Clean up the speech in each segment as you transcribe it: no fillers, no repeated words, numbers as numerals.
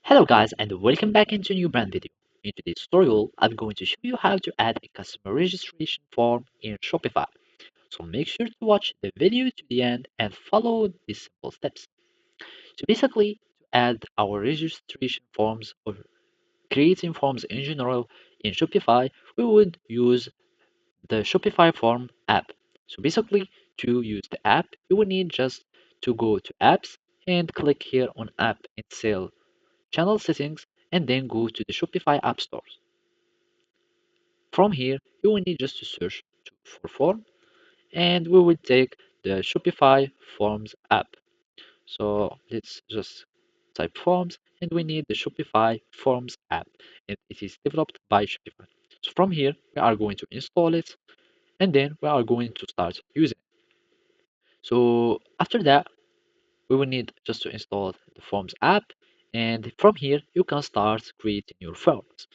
Hello guys and welcome back into a new brand video. In today's tutorial, I'm going to show you how to add a customer registration form in Shopify. So make sure to watch the video to the end and follow these simple steps. So basically, to add our registration forms or creating forms in general in Shopify, we would use the Shopify form app. So basically, to use the app, you will need just to go to apps and click here on app and sale channel settings, and then go to the Shopify app stores. From here, you will need just to search for form, and we will take the Shopify Forms app. So let's just type forms, and we need the Shopify Forms app, and it is developed by Shopify. So from here, we are going to install it, and then we are going to start using it. So after that, we will need just to install the Forms app, and from here, you can start creating your forms.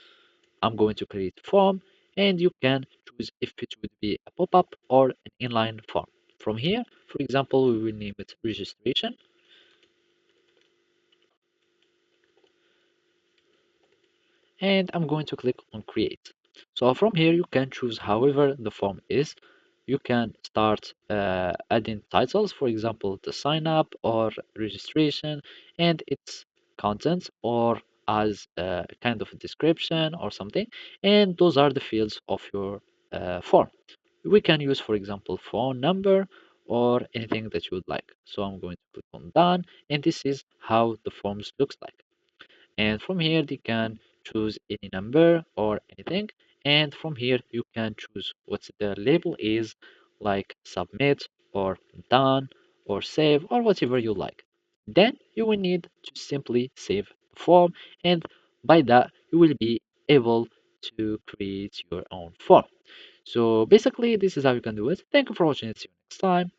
I'm going to create form, and you can choose if it would be a pop-up or an inline form. From here, for example, we will name it registration, and I'm going to click on create. So from here, you can choose however the form is. You can start adding titles, for example, the sign up or registration and its content, or as a kind of a description or something. And those are the fields of your form. We can use, for example, phone number or anything that you would like. So I'm going to click on done, and this is how the forms looks like. And from here you can choose any number or anything, and from here you can choose what the label is, like submit or done or save or whatever you like. Then you will need to simply save the form, and by that you will be able to create your own form. So basically this is how you can do it. Thank you for watching. See you next time.